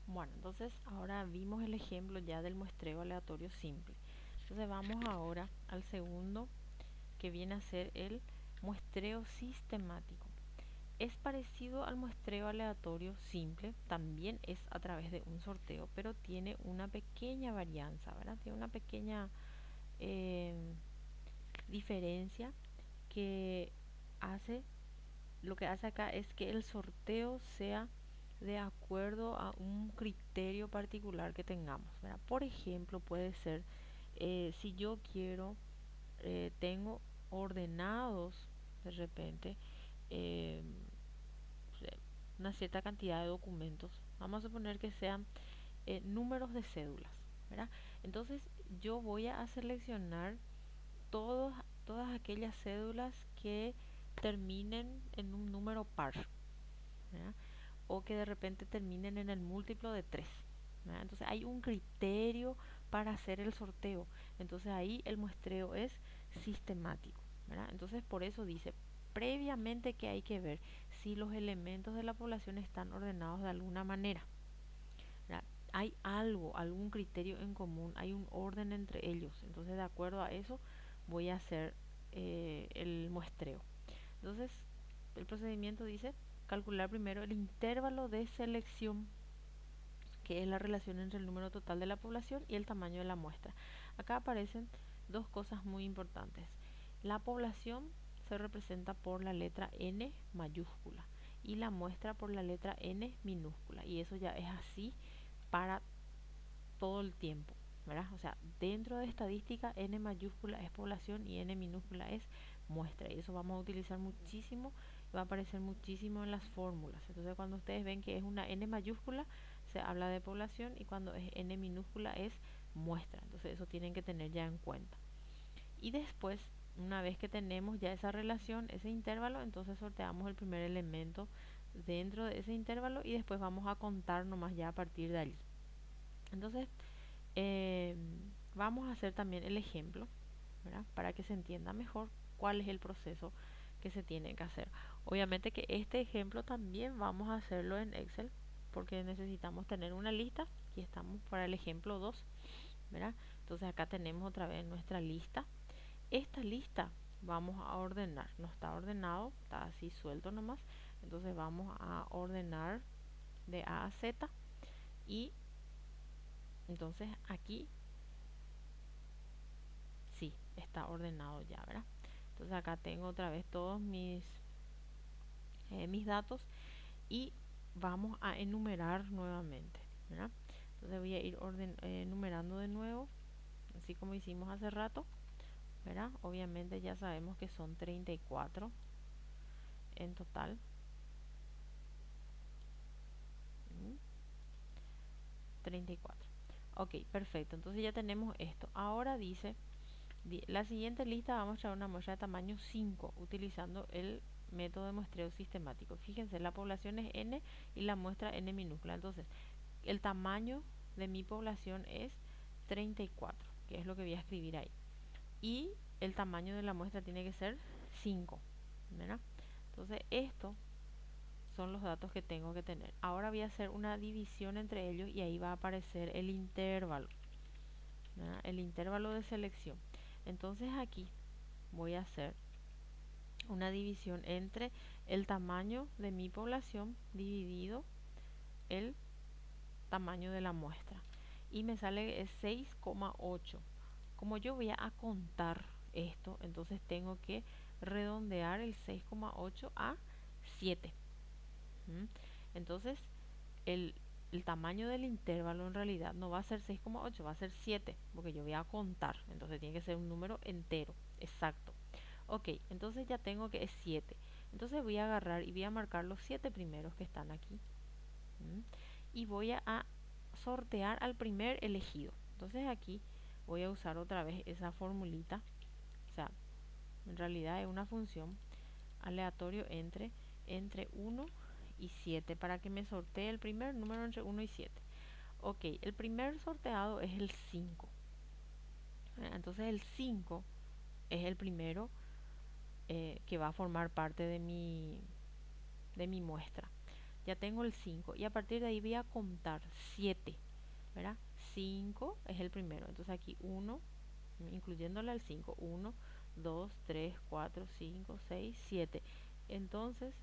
Bueno, entonces ahora vimos el ejemplo ya del muestreo aleatorio simple. Entonces vamos ahora al segundo, que viene a ser el muestreo sistemático. Es parecido al muestreo aleatorio simple, también es a través de un sorteo, pero tiene una pequeña varianza, ¿verdad? Tiene una pequeña eh, diferencia que hace, lo que hace acá es que el sorteo sea de acuerdo a un criterio particular que tengamos, ¿verdad? Por ejemplo, puede ser si yo quiero, tengo ordenados de repente eh, una cierta cantidad de documentos. Vamos a suponer que sean números de cédulas, ¿verdad? Entonces yo voy a seleccionar todas aquellas cédulas que terminen en un número par, ¿verdad? O que de repente terminen en el múltiplo de 3, ¿verdad? Entonces hay un criterio para hacer el sorteo. Entonces ahí el muestreo es sistemático, ¿verdad? Entonces por eso dice previamente que hay que ver si los elementos de la población están ordenados de alguna manera, ¿verdad? Hay algo, algún criterio en común, hay un orden entre ellos. Entonces de acuerdo a eso voy a hacer el muestreo. Entonces, el procedimiento dice calcular primero el intervalo de selección, que es la relación entre el número total de la población y el tamaño de la muestra. Acá aparecen dos cosas muy importantes. La población se representa por la letra N mayúscula y la muestra por la letra N minúscula. Y eso ya es así para todo el tiempo, ¿verdad? O sea, dentro de estadística, N mayúscula es población y N minúscula es muestra. Y eso vamos a utilizar muchísimo, va a aparecer muchísimo en las fórmulas. Entonces, cuando ustedes ven que es una N mayúscula, se habla de población, y cuando es N minúscula es muestra. Entonces, eso tienen que tener ya en cuenta. Y después, una vez que tenemos ya esa relación, ese intervalo, entonces sorteamos el primer elemento dentro de ese intervalo y después vamos a contar nomás ya a partir de allí. Entonces, eh, vamos a hacer también el ejemplo, ¿verdad? Para que se entienda mejor cuál es el proceso que se tiene que hacer. Obviamente que este ejemplo también vamos a hacerlo en Excel, porque necesitamos tener una lista. Aquí estamos para el ejemplo 2, ¿verdad? Entonces acá tenemos otra vez nuestra lista. Esta lista vamos a ordenar, no está ordenado, está así suelto nomás. Entonces vamos a ordenar de A a Z, y entonces aquí sí, está ordenado ya, ¿verdad? Entonces acá tengo otra vez todos mis datos, y vamos a enumerar nuevamente, ¿verdad? Entonces voy a ir enumerando de nuevo, así como hicimos hace rato, ¿verdad? Obviamente ya sabemos que son 34 en total. 34. Ok, perfecto. Entonces ya tenemos esto. Ahora dice, la siguiente lista vamos a traer una muestra de tamaño 5 utilizando el método de muestreo sistemático. Fíjense, la población es n y la muestra n minúscula. Entonces, el tamaño de mi población es 34, que es lo que voy a escribir ahí. Y el tamaño de la muestra tiene que ser 5, ¿verdad? Entonces, esto son los datos que tengo que tener. Ahora voy a hacer una división entre ellos y ahí va a aparecer el intervalo, ¿verdad? El intervalo de selección. Entonces aquí voy a hacer una división entre el tamaño de mi población dividido el tamaño de la muestra. Y me sale 6,8. Como yo voy a contar esto, entonces tengo que redondear el 6,8 a 7. ¿Mm? Entonces, el, el tamaño del intervalo en realidad no va a ser 6,8, va a ser 7, porque yo voy a contar. Entonces tiene que ser un número entero, exacto. Ok, entonces ya tengo que es 7. Entonces voy a agarrar y voy a marcar los 7 primeros que están aquí. ¿Mm? Y voy a sortear al primer elegido. Entonces aquí voy a usar otra vez esa formulita. O sea, en realidad es una función aleatorio entre 1 y 7 para que me sortee el primer número entre 1 y 7. Ok, el primer sorteado es el 5. Entonces el 5 es el primero que va a formar parte de mi muestra. ya tengo el 5 y a partir de ahí voy a contar 7, ¿verdad? 5 es el primero, entonces aquí 1, incluyéndole al 5, 1, 2, 3, 4, 5, 6, 7. Entonces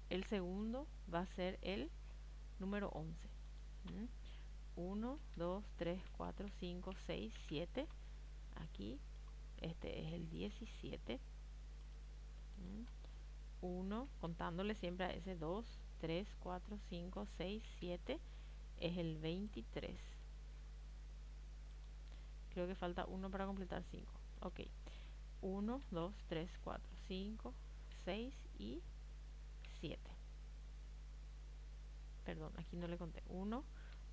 el segundo va a ser el número 11. 1, 2, 3, 4, 5, 6, 7. Aquí este es el 17. 1, contándole siempre a ese 2, 3, 4, 5, 6, 7, es el 23. Creo que falta 1 para completar 5. Ok. 1, 2, 3, 4, 5, 6 y 7. Perdón, aquí no le conté. 1,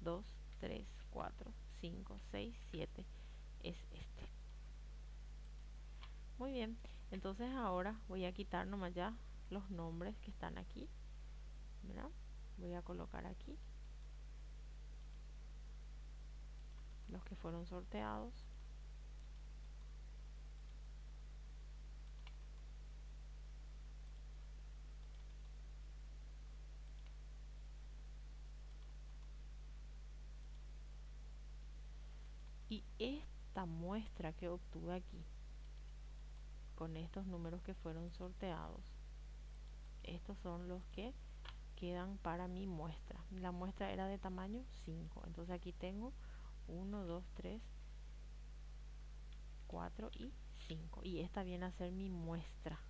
2, 3, 4, 5, 6, 7. Es este. Muy bien. Entonces ahora voy a quitar nomás ya los nombres que están aquí. ¿Verdad? Voy a colocar aquí los que fueron sorteados. Y esta muestra que obtuve aquí, con estos números que fueron sorteados, estos son los que quedan para mi muestra. La muestra era de tamaño 5. Entonces aquí tengo 1, 2, 3, 4 y 5. Y esta viene a ser mi muestra.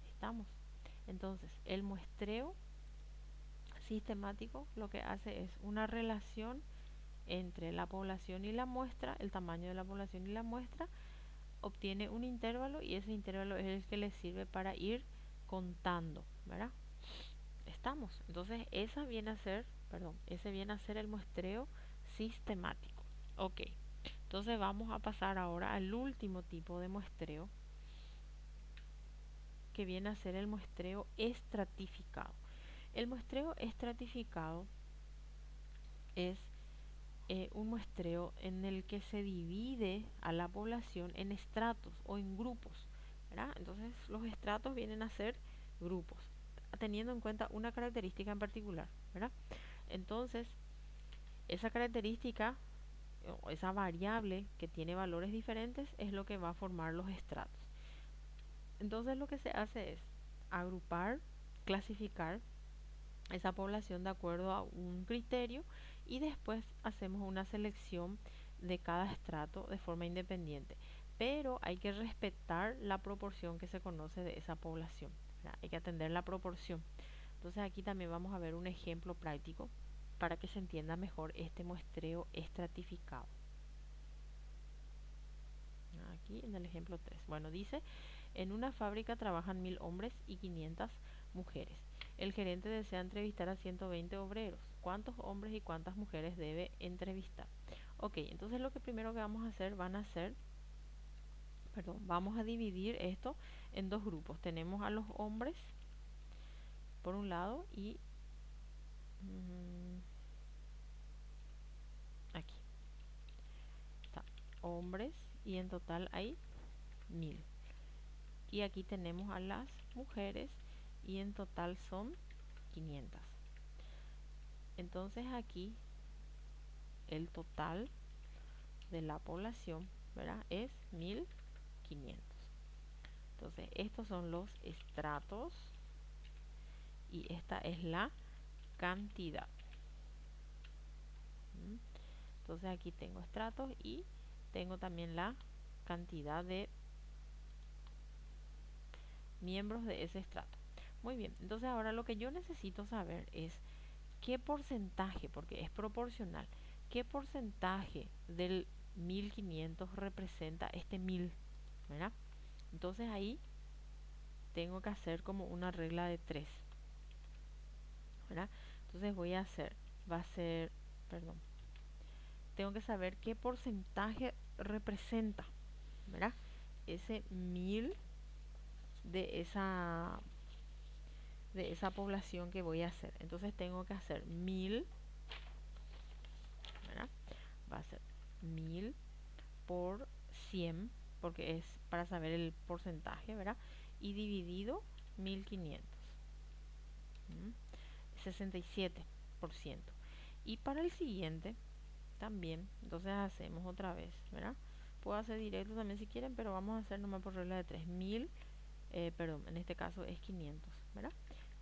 ¿Estamos? Entonces, el muestreo sistemático lo que hace es una relación entre la población y la muestra, el tamaño de la población y la muestra, obtiene un intervalo y ese intervalo es el que le sirve para ir contando, ¿verdad? Estamos. Entonces, ese viene a ser el muestreo sistemático. Ok. Entonces vamos a pasar ahora al último tipo de muestreo, que viene a ser el muestreo estratificado. El muestreo estratificado es un muestreo en el que se divide a la población en estratos o en grupos, ¿verdad? Entonces los estratos vienen a ser grupos, teniendo en cuenta una característica en particular, ¿verdad? Entonces, esa característica o esa variable que tiene valores diferentes es lo que va a formar los estratos. Entonces lo que se hace es agrupar, clasificar esa población de acuerdo a un criterio y después hacemos una selección de cada estrato de forma independiente. Pero hay que respetar la proporción que se conoce de esa población, ¿verdad? Hay que atender la proporción. Entonces aquí también vamos a ver un ejemplo práctico para que se entienda mejor este muestreo estratificado. Aquí en el ejemplo 3. Bueno, dice, en una fábrica trabajan 1000 hombres y 500 mujeres. El gerente desea entrevistar a 120 obreros. ¿Cuántos hombres y cuántas mujeres debe entrevistar? Ok, entonces lo que primero que vamos a hacer vamos a dividir esto en dos grupos. Tenemos a los hombres por un lado y aquí está hombres y en total hay 1000. Y aquí tenemos a las mujeres y en total son 500. Entonces aquí el total de la población, ¿verdad? Es 1500. Entonces estos son los estratos y esta es la cantidad. Entonces aquí tengo estratos y tengo también la cantidad de miembros de ese estrato. Muy bien, entonces ahora lo que yo necesito saber es qué porcentaje, porque es proporcional, qué porcentaje del 1500 representa este 1000, ¿verdad? Entonces ahí tengo que hacer como una regla de 3, ¿verdad? Entonces tengo que saber qué porcentaje representa, ¿verdad? Ese 1000 de esa población que voy a hacer. Entonces tengo que hacer 1000, ¿verdad? Va a ser 1000 por 100, porque es para saber el porcentaje, ¿verdad? Y dividido 1500. ¿m? 67%. Y para el siguiente también, entonces hacemos otra vez, ¿verdad? Puedo hacer directo también si quieren, pero vamos a hacer nomás por regla de 3000, perdón, en este caso es 500, ¿verdad?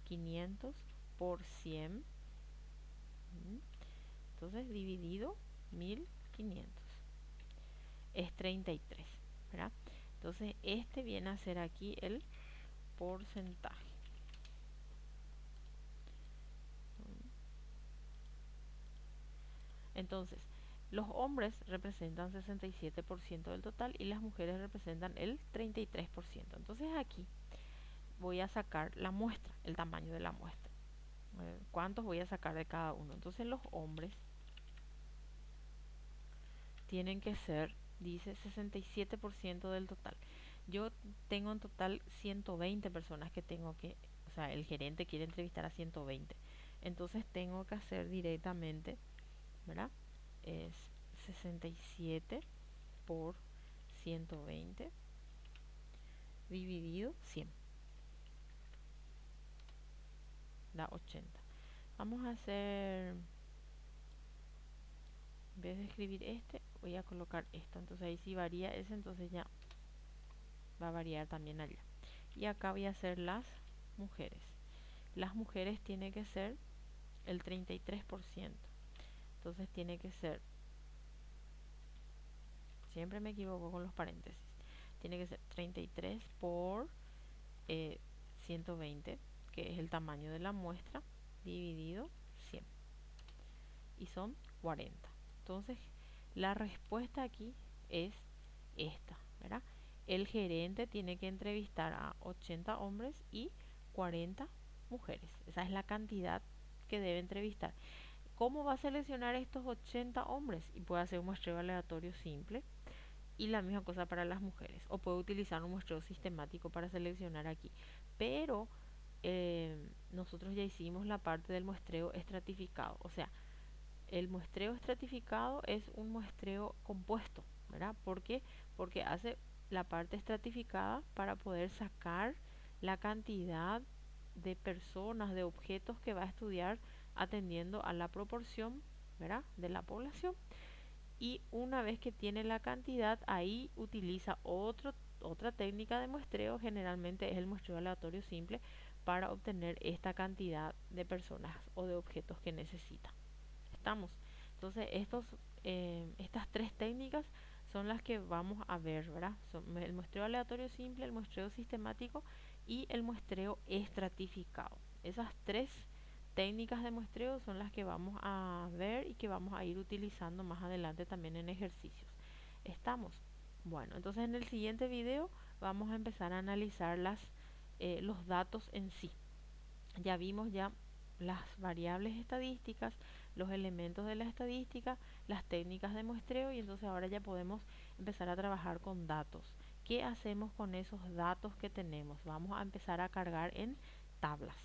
500 por 100, entonces dividido 1500, es 33, ¿verdad? Entonces este viene a ser aquí el porcentaje. Entonces, los hombres representan 67% del total y las mujeres representan el 33%. Entonces aquí voy a sacar la muestra, el tamaño de la muestra. ¿Cuántos voy a sacar de cada uno? Entonces los hombres tienen que ser, dice, 67% del total. Yo tengo en total 120 personas que tengo que, o sea, el gerente quiere entrevistar a 120. Entonces tengo que hacer directamente, ¿verdad? Es 67 por 120 dividido 100, da 80. Vamos a hacer, en vez de escribir este, voy a colocar esto. Entonces ahí si varía ese, entonces ya va a variar también allá. Y acá voy a hacer las mujeres. Las mujeres tiene que ser el 33%. Entonces tiene que ser, siempre me equivoco con los paréntesis, tiene que ser 33 por 120, que es el tamaño de la muestra, dividido 100. Y son 40. Entonces, la respuesta aquí es esta, ¿verdad? El gerente tiene que entrevistar a 80 hombres y 40 mujeres. Esa es la cantidad que debe entrevistar. ¿Cómo va a seleccionar estos 80 hombres? Y puede hacer un muestreo aleatorio simple. Y la misma cosa para las mujeres. O puede utilizar un muestreo sistemático para seleccionar aquí. Pero nosotros ya hicimos la parte del muestreo estratificado. O sea, el muestreo estratificado es un muestreo compuesto, ¿verdad? ¿Por qué? Porque hace la parte estratificada para poder sacar la cantidad de personas, de objetos que va a estudiar atendiendo a la proporción, ¿verdad?, de la población. Y una vez que tiene la cantidad, ahí utiliza otra técnica de muestreo, generalmente es el muestreo aleatorio simple, para obtener esta cantidad de personas o de objetos que necesita. ¿Estamos? Entonces, estas tres técnicas son las que vamos a ver, ¿verdad? Son el muestreo aleatorio simple, el muestreo sistemático y el muestreo estratificado. Esas tres técnicas de muestreo son las que vamos a ver y que vamos a ir utilizando más adelante también en ejercicios. ¿Estamos? Bueno, entonces en el siguiente video vamos a empezar a analizar los datos en sí. Ya vimos ya las variables estadísticas, los elementos de la estadística, las técnicas de muestreo, y entonces ahora ya podemos empezar a trabajar con datos. ¿Qué hacemos con esos datos que tenemos? Vamos a empezar a cargar en tablas.